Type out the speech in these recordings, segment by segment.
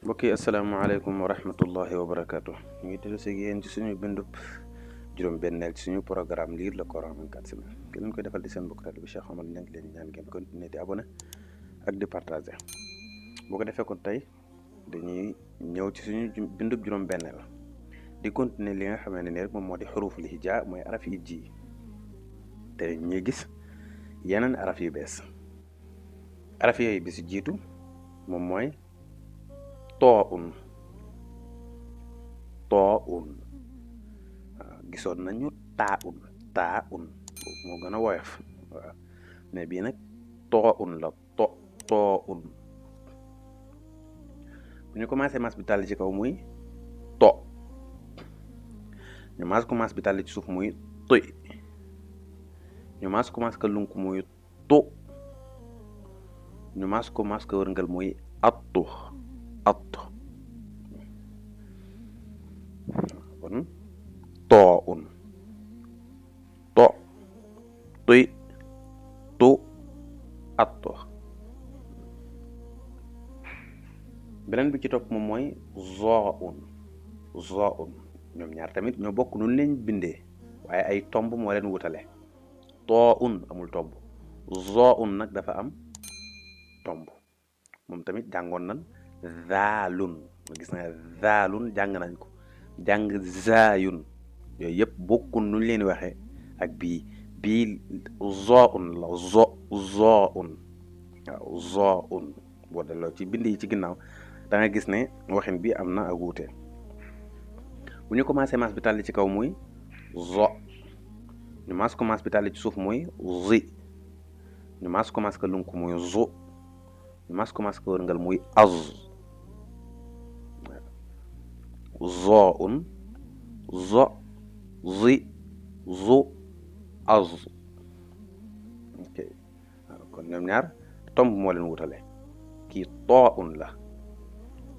mbokk yi asalaamaaleykum wa rahmatullahi wa barakaatu. ñu ngi dellu si yéen ci suñu bindub juróom-benneel ci suñu programme lire le Coran en 4 semaines ki leen koy defal di seen mbokk bi Cheikh Omar Niang leen ñaan ngeen continuer di abonné ak di partager. boo ko defee kon tey dañuy ñëw ci suñu bindub juróom-benneel di continuer li nga xamante ne rek moom moo di xuruful hijaa mooy araf yi ji te ñuy gis yeneen araf yu bees. araf yooyu bi si jiitu moom mooy too un gisoon nañu taa un moo gën a woyof waaw mais bii nag too un la too un bu ñu commencé mas bi tàlli ci kaw muy to ñu mas commencé bi tàlli ci suuf muy tuy ñu mas commencé ka lunk muy tu ñu mas commencé ka wërngal muy attu kon too un to tuy tu attu beneen bi ci topp moom mooy zoo un ñoom ñaar tamit ñoo bokk nun leen bindee waaye ay tomb moo leen wutale too un amul tomb zoo un nag dafa am tomb moom tamit jàngoon nan zaalun gis na zaalun jàng nañ ko jàng zaayun yooyu yëpp bokkun nuñ leen waxee ak bii zoo un la zoo un waaw zoo un boo delloo ci bind yi ci ginnaaw da nga gis ne waxin bi am na ak wuute bu ñu commencé mas bi tàlli ci kaw muy zo ñu mas ko mas bi tàlli ci suuf muy zi ñu mas ko mas ka lunk muy zu ñu mas ko mas ka wërngal muy az zoo un zo zi zu az ok kon ñoom ñaar tomb moo leen wutale kii too un la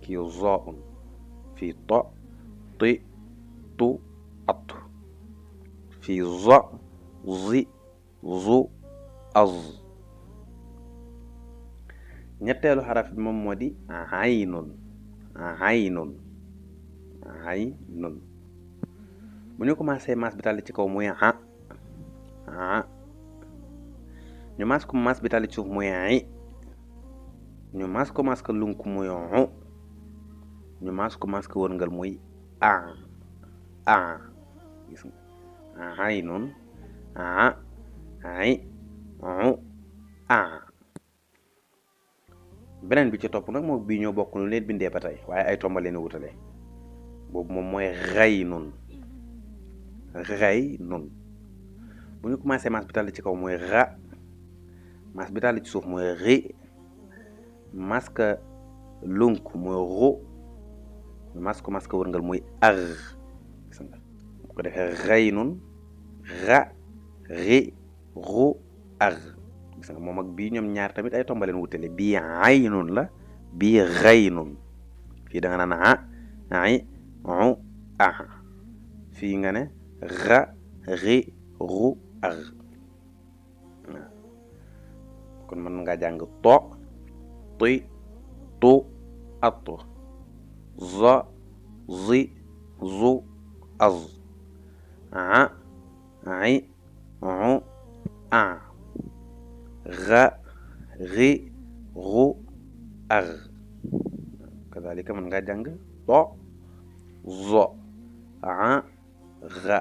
kii zoo un fii to ti tu at fii zo zi zu az ñetteelu xaraf bi moom moo di aynun bu ñu commencé mas bi tàlli ci kaw muy ñu mas ko mas bi tàlli ci suuf muy ñu mas ko mas ka lunk muy ñu mas ko mas ka wërngal muy gis nga aynun beneen bi ci topp nag moom bii ñoo bokk nu leen bindee ba tey waaye ay tomba leen wutale boobu moom mooy xaynun bu ñu commencé mas bi tàlli ci kaw mooy ra mas bi tàlli ci suuf mooy ri mas ka lunk mooy ru mas ka wërngal muy ar gis nga bu ko defee xaynun ra ri ru ar gis nga moom ak bii ñoom ñaar tamit ay tombaleen wutale bii aynun la bii xaynun fii da nga naan fii nga ne ra ri ru ar kon mën nga jàng to ti tu attu za zi zu az ra ri ru ar kadalika mën nga jàng to zo ra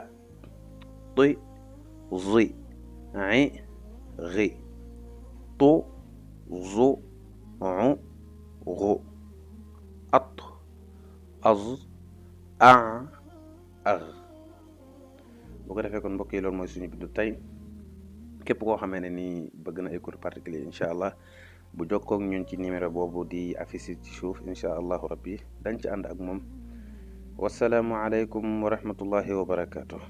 ti zi ri tu zu ru at az ar bu ko defee kon mbokk yi loolu mooy suñu bindu tey képp koo xamee ne ni bëgg na ay cours particulier incha allah bu jokkoo ak ñun ci numéro boobu di affiché ci suuf incha allahu rabbi dañ ci ànd ak moom wasalaamu aleykum wa rahmatullahi wa barakatuh